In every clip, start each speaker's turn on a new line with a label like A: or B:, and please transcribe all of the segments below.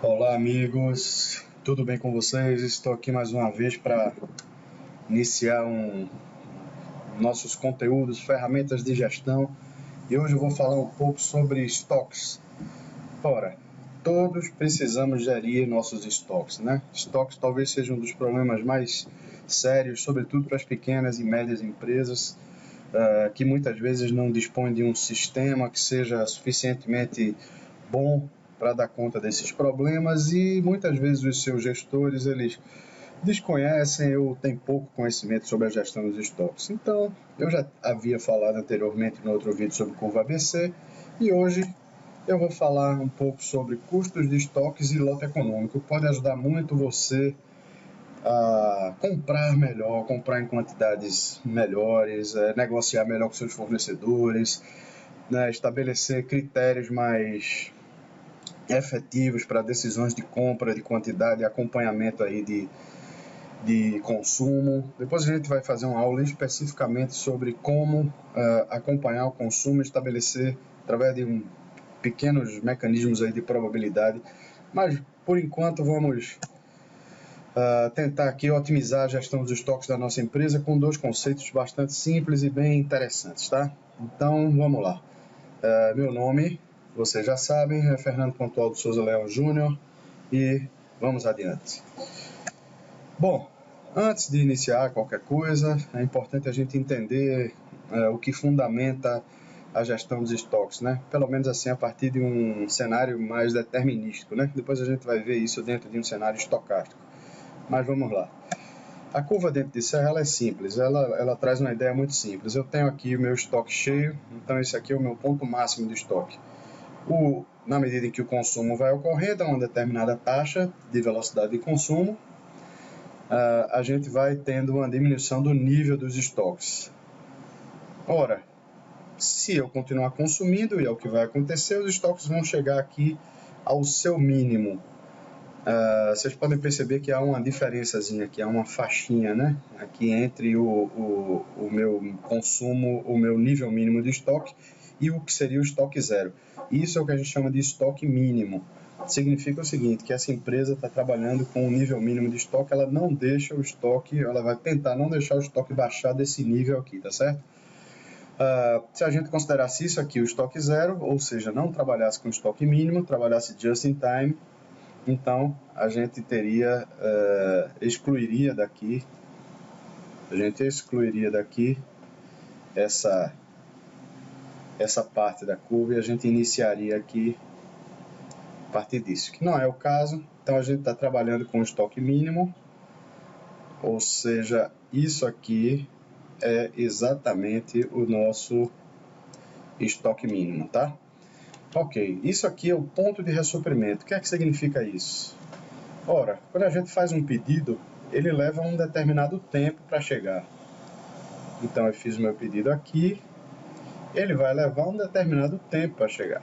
A: Olá, amigos, tudo bem com vocês? Estou aqui mais uma vez para iniciar nossos conteúdos, ferramentas de gestão, e hoje eu vou falar um pouco sobre estoques. Ora, todos precisamos gerir nossos estoques, né? Estoques talvez seja um dos problemas mais sérios, sobretudo para as pequenas e médias empresas, que muitas vezes não dispõem de um sistema que seja suficientemente bom para dar conta desses problemas, e muitas vezes os seus gestores eles desconhecem ou têm pouco conhecimento sobre a gestão dos estoques. Então, eu já havia falado anteriormente no outro vídeo sobre curva ABC, e hoje eu vou falar um pouco sobre custos de estoques e lote econômico. Pode ajudar muito você a comprar melhor, comprar em quantidades melhores, negociar melhor com seus fornecedores, né, estabelecer critérios mais efetivos para decisões de compra, de quantidade e acompanhamento aí de consumo. Depois a gente vai fazer uma aula especificamente sobre como acompanhar o consumo, estabelecer através de pequenos mecanismos aí de probabilidade. Mas por enquanto vamos tentar aqui otimizar a gestão dos estoques da nossa empresa com dois conceitos bastante simples e bem interessantes, tá? Então vamos lá. Meu nome, vocês já sabem, é Fernando Pontual de Souza Leão Júnior, e vamos adiante. Bom, antes de iniciar qualquer coisa, é importante a gente entender o que fundamenta a gestão dos estoques, né? Pelo menos assim a partir de um cenário mais determinístico, né? Depois a gente vai ver isso dentro de um cenário estocástico. Mas vamos lá. A curva dentro de serra ela é simples, ela traz uma ideia muito simples. Eu tenho aqui o meu estoque cheio, então esse aqui é o meu ponto máximo de estoque. Na medida em que o consumo vai ocorrendo a uma determinada taxa de velocidade de consumo, a gente vai tendo uma diminuição do nível dos estoques. Ora, se eu continuar consumindo, e é o que vai acontecer, os estoques vão chegar aqui ao seu mínimo. Vocês podem perceber que há uma diferençazinha aqui, há uma faixinha, né? Aqui entre o meu consumo, o meu nível mínimo de estoque e o que seria o estoque zero. Isso é o que a gente chama de estoque mínimo. Significa o seguinte, que essa empresa está trabalhando com um nível mínimo de estoque, ela não deixa o estoque, ela vai tentar não deixar o estoque baixar desse nível aqui, tá certo? Se a gente considerasse isso aqui o estoque zero, ou seja, não trabalhasse com estoque mínimo, trabalhasse just in time, então a gente excluiria daqui essa parte da curva, e a gente iniciaria aqui a partir disso, que não é o caso. Então a gente está trabalhando com estoque mínimo, ou seja, isso aqui é exatamente o nosso estoque mínimo, tá? Ok, isso aqui é o ponto de ressuprimento. O que é que significa isso? Ora, quando a gente faz um pedido, ele leva um determinado tempo para chegar. Então eu fiz o meu pedido aqui, ele vai levar um determinado tempo para chegar.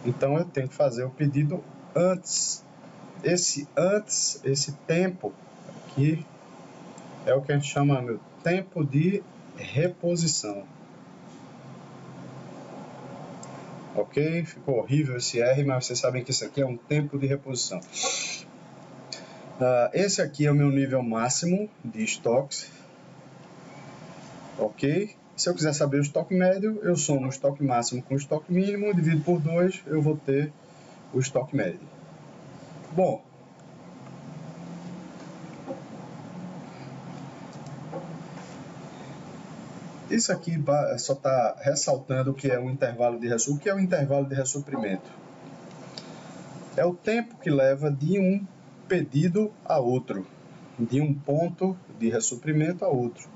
A: Então eu tenho que fazer o pedido antes. Esse tempo aqui é o que a gente chama de tempo de reposição. Ok? Ficou horrível esse R, mas vocês sabem que isso aqui é um tempo de reposição. Esse aqui é o meu nível máximo de estoques. Ok? Se eu quiser saber o estoque médio, eu somo o estoque máximo com o estoque mínimo, divido por 2, eu vou ter o estoque médio. Bom, isso aqui só está ressaltando o que é o intervalo de ressuprimento. O que é o intervalo de ressuprimento? É o tempo que leva de um pedido a outro, de um ponto de ressuprimento a outro.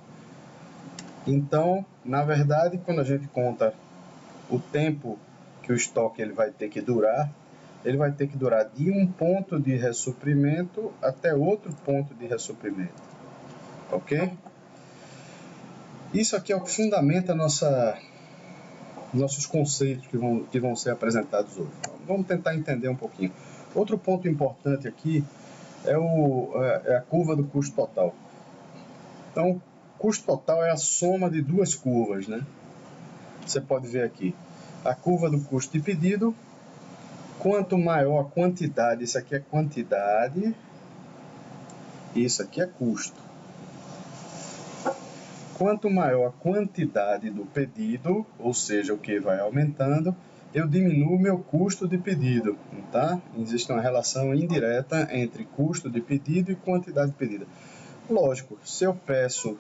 A: Então, na verdade, quando a gente conta o tempo que o estoque ele vai ter que durar de um ponto de ressuprimento até outro ponto de ressuprimento. Ok? Isso aqui é o que fundamenta nossos conceitos que vão ser apresentados hoje. Vamos tentar entender um pouquinho. Outro ponto importante aqui é a curva do custo total. Então, custo total é a soma de duas curvas, né? Você pode ver aqui a curva do custo de pedido Quanto maior a quantidade, isso aqui é quantidade, isso aqui é custo. Quanto maior a quantidade do pedido, ou seja, o que vai aumentando, eu diminuo o meu custo de pedido, tá? Existe uma relação indireta entre custo de pedido e quantidade de pedida. Lógico, se eu peço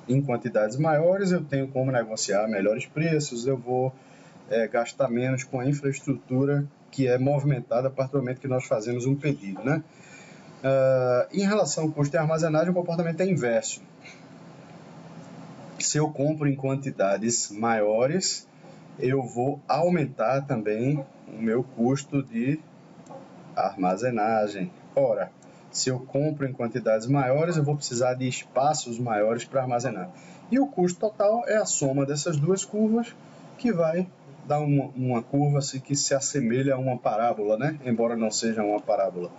A: em quantidades maiores, eu tenho como negociar melhores preços, eu vou gastar menos com a infraestrutura que é movimentada a partir do momento que nós fazemos um pedido, né? Em relação ao custo de armazenagem, o comportamento é inverso. Se eu compro em quantidades maiores, eu vou aumentar também o meu custo de armazenagem. Ora, se eu compro em quantidades maiores, eu vou precisar de espaços maiores para armazenar. E o custo total é a soma dessas duas curvas, que vai dar uma curva assim, que se assemelha a uma parábola, né? Embora não seja uma parábola.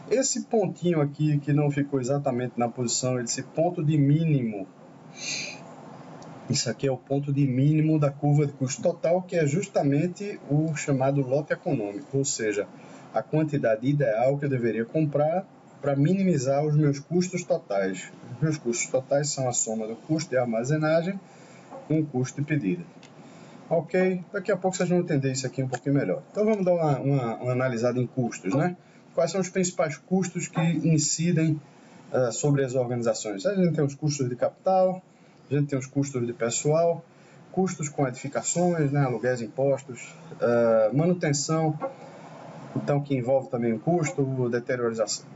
A: Esse pontinho aqui, que não ficou exatamente na posição, esse ponto de mínimo, isso aqui é o ponto de mínimo da curva de custo total, que é justamente o chamado lote econômico, ou seja, a quantidade ideal que eu deveria comprar para minimizar os meus custos totais. Os meus custos totais são a soma do custo de armazenagem com o custo de pedida. Ok? Daqui a pouco vocês vão entender isso aqui um pouquinho melhor. Então vamos dar uma analisada em custos, né? Quais são os principais custos que incidem sobre as organizações? A gente tem os custos de capital, a gente tem os custos de pessoal, custos com edificações, né, aluguéis, impostos, manutenção, então que envolve também o custo,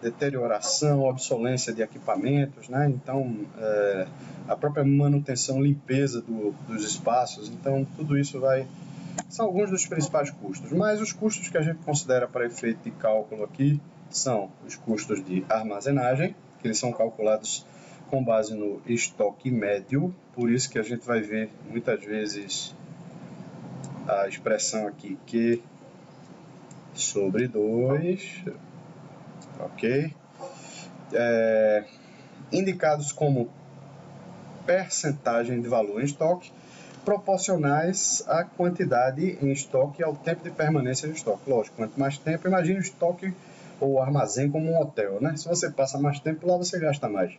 A: deterioração, obsolência de equipamentos, né, então a própria manutenção, limpeza dos espaços, então tudo isso são alguns dos principais custos, mas os custos que a gente considera para efeito de cálculo aqui são os custos de armazenagem, que eles são calculados com base no estoque médio, por isso que a gente vai ver muitas vezes a expressão aqui Q sobre 2, ok? Indicados como percentagem de valor em estoque, proporcionais à quantidade em estoque e ao tempo de permanência de estoque. Lógico, quanto mais tempo, imagine o estoque ou armazém como um hotel, né? Se você passa mais tempo lá, você gasta mais.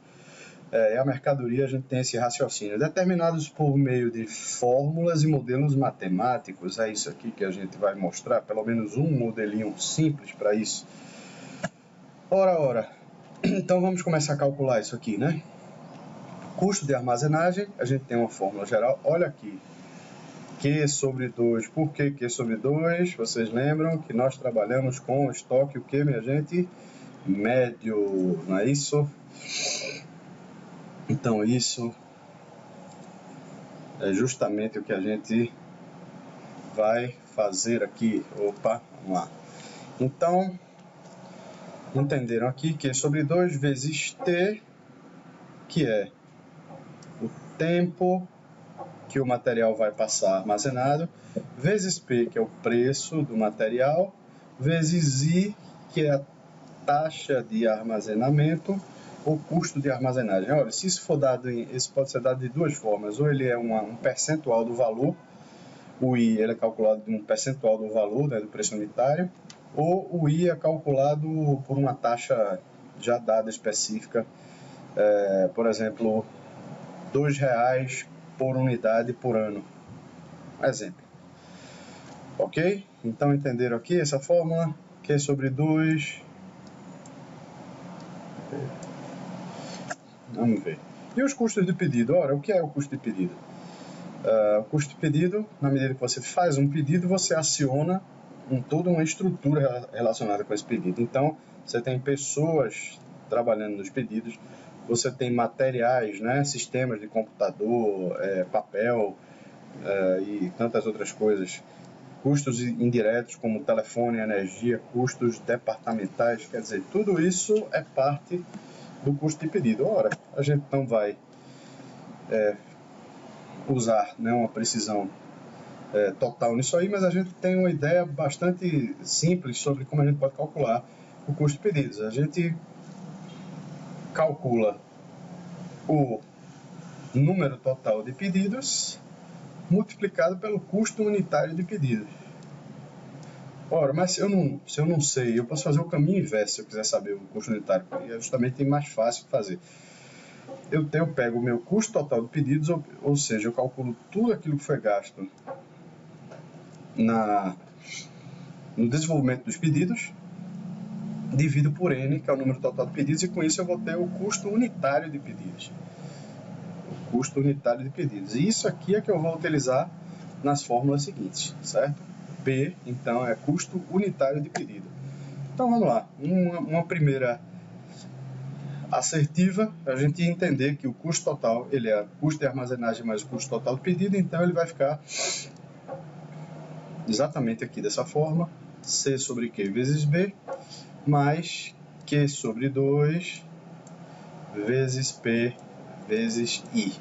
A: E a mercadoria, a gente tem esse raciocínio, determinados por meio de fórmulas e modelos matemáticos. É isso aqui que a gente vai mostrar, pelo menos um modelinho simples para isso. Ora, então vamos começar a calcular isso aqui, né? Custo de armazenagem, a gente tem uma fórmula geral, olha aqui, Q sobre 2, por que Q sobre 2? Vocês lembram que nós trabalhamos com o estoque, o que, minha gente? Médio, não é isso? Então isso é justamente o que a gente vai fazer aqui. Opa, vamos lá. Então, entenderam aqui que sobre 2 vezes T, que é o tempo que o material vai passar armazenado, vezes P, que é o preço do material, vezes I, que é a taxa de armazenamento, ou custo de armazenagem. Olha, se isso for dado, isso pode ser dado de duas formas, ou ele é um percentual do valor, o I ele é calculado de um percentual do valor, né, do preço unitário, ou o I é calculado por uma taxa já dada específica, por exemplo, R$2 por unidade por ano. Exemplo. Ok? Então entenderam aqui essa fórmula, Q sobre 2. Vamos ver. E os custos de pedido? Ora, o que é o custo de pedido? O custo de pedido, na medida que você faz um pedido, você aciona toda uma estrutura relacionada com esse pedido. Então, você tem pessoas trabalhando nos pedidos, você tem materiais, né, sistemas de computador, papel e tantas outras coisas. Custos indiretos como telefone, energia, custos departamentais, quer dizer, tudo isso é parte do custo de pedido. Ora, a gente não vai usar, né, uma precisão total nisso aí, mas a gente tem uma ideia bastante simples sobre como a gente pode calcular o custo de pedidos. A gente calcula o número total de pedidos multiplicado pelo custo unitário de pedidos. Ora, mas se eu não sei, eu posso fazer o caminho inverso se eu quiser saber o custo unitário, e é justamente mais fácil de fazer. Eu pego o meu custo total de pedidos, ou seja, eu calculo tudo aquilo que foi gasto no desenvolvimento dos pedidos, divido por N, que é o número total de pedidos, e com isso eu vou ter o custo unitário de pedidos. O custo unitário de pedidos. E isso aqui é que eu vou utilizar nas fórmulas seguintes, certo? P, então, é custo unitário de pedido. Então vamos lá, uma primeira assertiva, a gente entender que o custo total, ele é custo de armazenagem mais o custo total de pedido, então ele vai ficar exatamente aqui dessa forma, C sobre Q vezes B, mais Q sobre 2 vezes P vezes I.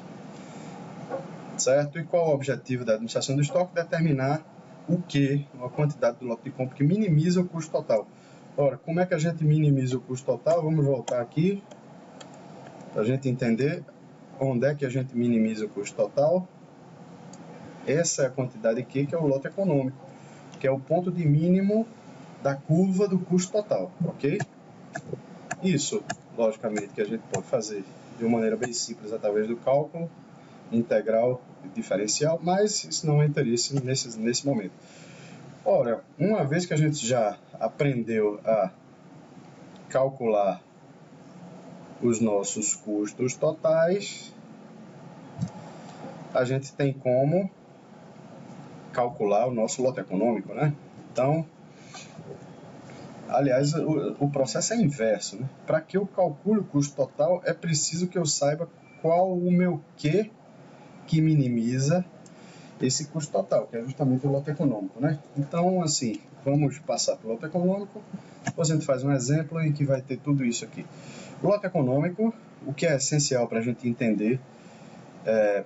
A: Certo? E qual é o objetivo da administração do estoque? Determinar o que, a quantidade do lote de compra que minimiza o custo total. Ora, como é que a gente minimiza o custo total? Vamos voltar aqui para a gente entender onde é que a gente minimiza o custo total. Essa é a quantidade aqui, que é o lote econômico, que é o ponto de mínimo da curva do custo total, ok? Isso, logicamente, que a gente pode fazer de uma maneira bem simples através do cálculo integral e diferencial, mas isso não é interesse nesse momento. Ora, uma vez que a gente já aprendeu a calcular os nossos custos totais, a gente tem como calcular o nosso lote econômico, né? Então, aliás, o processo é inverso, né? Para que eu calcule o custo total, é preciso que eu saiba qual o meu Q que minimiza esse custo total, que é justamente o lote econômico, né? Então, assim, vamos passar para o lote econômico. A gente faz um exemplo em que vai ter tudo isso aqui. O lote econômico, o que é essencial para a gente entender,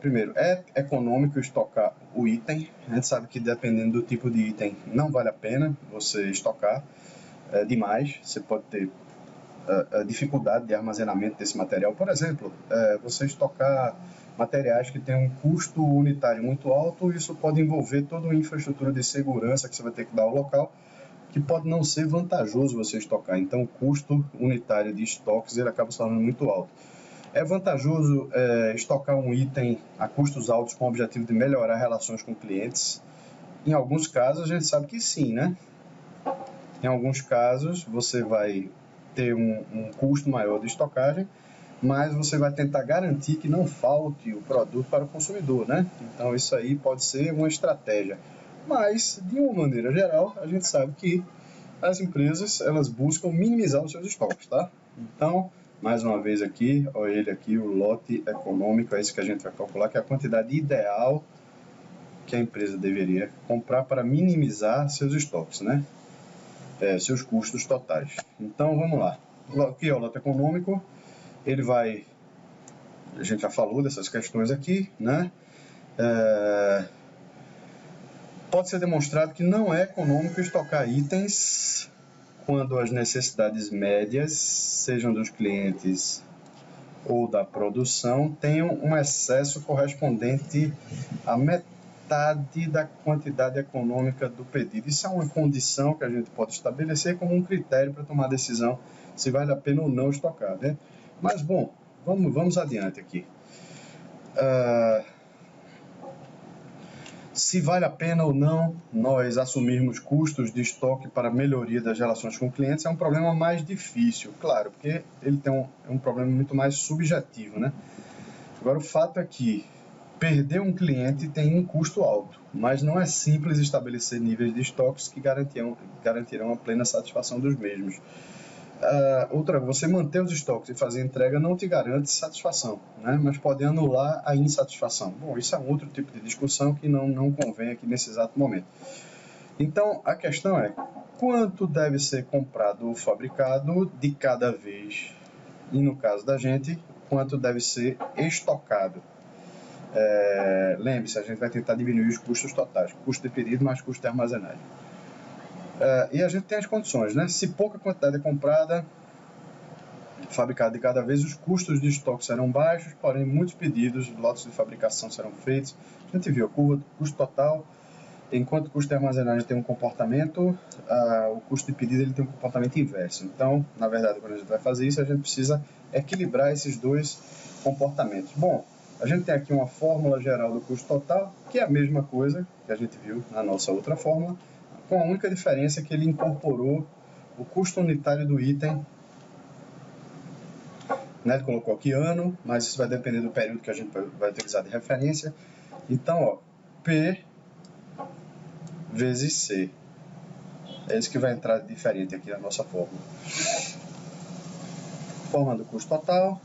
A: primeiro, é econômico estocar o item. A gente sabe que dependendo do tipo de item, não vale a pena você estocar demais. Você pode ter a dificuldade de armazenamento desse material. Por exemplo, você estocar materiais que têm um custo unitário muito alto, isso pode envolver toda uma infraestrutura de segurança que você vai ter que dar ao local, que pode não ser vantajoso você estocar. Então, o custo unitário de estoques ele acaba se tornando muito alto. É vantajoso estocar um item a custos altos com o objetivo de melhorar relações com clientes? Em alguns casos, a gente sabe que sim, né? Em alguns casos, você vai ter um custo maior de estocagem, mas você vai tentar garantir que não falte o produto para o consumidor, né? Então isso aí pode ser uma estratégia. Mas, de uma maneira geral, a gente sabe que as empresas elas buscam minimizar os seus estoques, tá? Então, mais uma vez aqui, olha ele aqui, o lote econômico, é isso que a gente vai calcular, que é a quantidade ideal que a empresa deveria comprar para minimizar seus estoques, né? Seus custos totais. Então, vamos lá. O que é o lote econômico? Ele vai... A gente já falou dessas questões aqui, né? Pode ser demonstrado que não é econômico estocar itens quando as necessidades médias, sejam dos clientes ou da produção, tenham um excesso correspondente à metade da quantidade econômica do pedido. Isso é uma condição que a gente pode estabelecer como um critério para tomar a decisão se vale a pena ou não estocar, né? Mas, bom, vamos adiante aqui. Se vale a pena ou não nós assumirmos custos de estoque para melhoria das relações com clientes é um problema mais difícil, claro, porque ele tem um problema muito mais subjetivo, né? Agora, o fato é que perder um cliente tem um custo alto, mas não é simples estabelecer níveis de estoques que garantirão a plena satisfação dos mesmos. Você manter os estoques e fazer entrega não te garante satisfação, né? Mas pode anular a insatisfação. Bom, isso é um outro tipo de discussão que não convém aqui nesse exato momento. Então, a questão é, quanto deve ser comprado ou fabricado de cada vez? E no caso da gente, quanto deve ser estocado? Lembre-se, a gente vai tentar diminuir os custos totais, custo de pedido mais custo de armazenagem. E a gente tem as condições, né? Se pouca quantidade é comprada, fabricada de cada vez, os custos de estoque serão baixos, porém muitos pedidos, lotes de fabricação serão feitos. A gente viu a curva do custo total, enquanto o custo de armazenagem tem um comportamento, o custo de pedido ele tem um comportamento inverso. Então, na verdade, quando a gente vai fazer isso, a gente precisa equilibrar esses dois comportamentos. Bom, a gente tem aqui uma fórmula geral do custo total, que é a mesma coisa que a gente viu na nossa outra fórmula, com a única diferença que ele incorporou o custo unitário do item, né? Ele colocou aqui ano, mas isso vai depender do período que a gente vai utilizar de referência. Então, ó, P vezes C. É isso que vai entrar diferente aqui na nossa fórmula. Fórmula do custo total.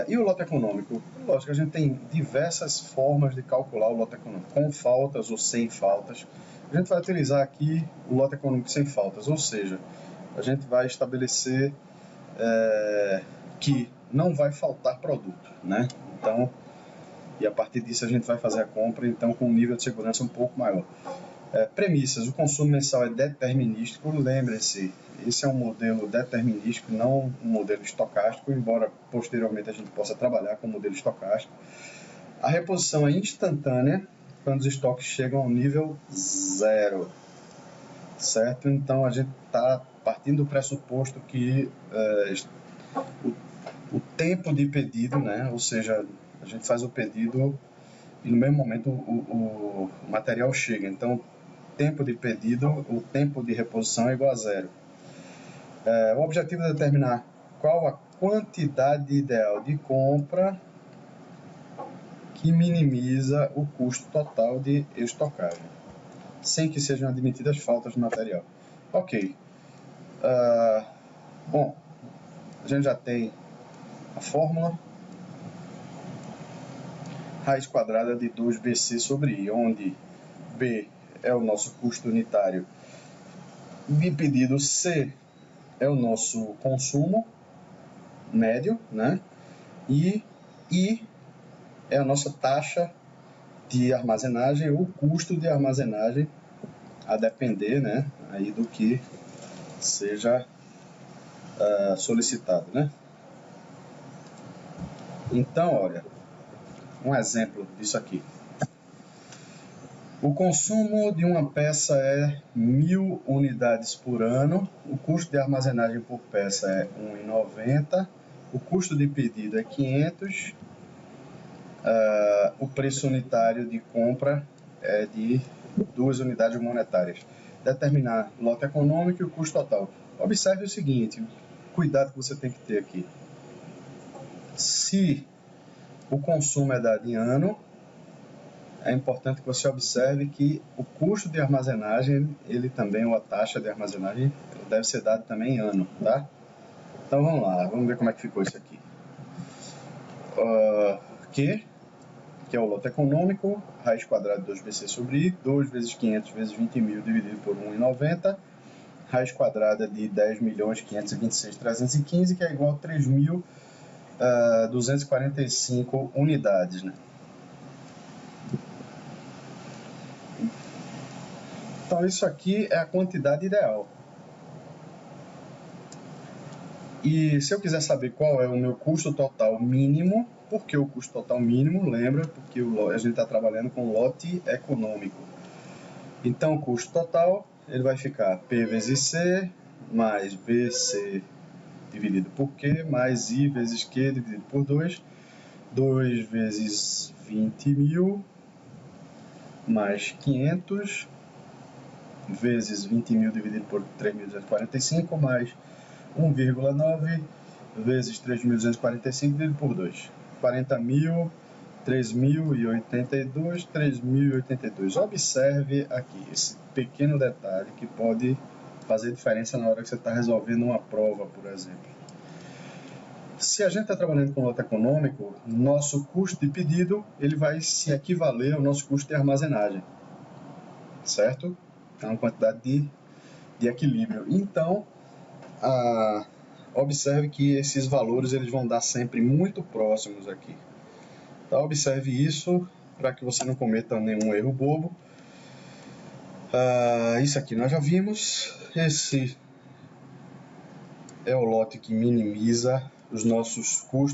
A: E o lote econômico? Lógico que a gente tem diversas formas de calcular o lote econômico, com faltas ou sem faltas. A gente vai utilizar aqui o lote econômico sem faltas, ou seja, a gente vai estabelecer que não vai faltar produto, né? Então, e a partir disso a gente vai fazer a compra, então, com um nível de segurança um pouco maior. Premissas: o consumo mensal é determinístico. Lembre-se, esse é um modelo determinístico, não um modelo estocástico, embora posteriormente a gente possa trabalhar com o modelo estocástico. A reposição é instantânea quando os estoques chegam ao nível 0, certo? Então a gente está partindo do pressuposto que o tempo de pedido, né? Ou seja, a gente faz o pedido e no mesmo momento o material chega. Então, tempo de pedido, o tempo de reposição é igual a 0. O objetivo é determinar qual a quantidade ideal de compra que minimiza o custo total de estocagem, sem que sejam admitidas faltas no material. Ok. Bom, a gente já tem a fórmula. Raiz quadrada de 2BC sobre I, onde B é o nosso custo unitário de pedido, C é o nosso consumo médio, né? E I é a nossa taxa de armazenagem ou custo de armazenagem, a depender, né, aí do que seja solicitado, né? Então, olha, um exemplo disso aqui. O consumo de uma peça é 1.000 unidades por ano, o custo de armazenagem por peça é R$ 1,90, o custo de pedido é 500, o preço unitário de compra é de 2 unidades monetárias. Determinar o lote econômico e o custo total. Observe o seguinte, cuidado que você tem que ter aqui. Se o consumo é dado em ano, é importante que você observe que o custo de armazenagem, ele também, ou a taxa de armazenagem, deve ser dado também em ano, tá? Então vamos lá, vamos ver como é que ficou isso aqui. Que é o lote econômico, raiz quadrada de 2BC sobre I, 2 vezes 500 vezes 20.000 dividido por 1,90, raiz quadrada de 10.526.315, que é igual a 3.245 unidades, né? Então, isso aqui é a quantidade ideal. E se eu quiser saber qual é o meu custo total mínimo, por que o custo total mínimo? Lembra, porque a gente está trabalhando com lote econômico. Então, o custo total ele vai ficar P vezes C mais BC dividido por Q mais I vezes Q dividido por 2. 2 vezes 20.000 mais 500 vezes 20.000 dividido por 3.245 mais 1,9 vezes 3.245 dividido por 2. 40.000, 3.082, 3.082. Observe aqui esse pequeno detalhe que pode fazer diferença na hora que você está resolvendo uma prova, por exemplo. Se a gente está trabalhando com lote econômico, nosso custo de pedido ele vai se equivaler ao nosso custo de armazenagem, certo? É uma quantidade de equilíbrio. Então, observe que esses valores eles vão dar sempre muito próximos aqui. Então, observe isso para que você não cometa nenhum erro bobo. Isso aqui nós já vimos. Esse é o lote que minimiza os nossos custos.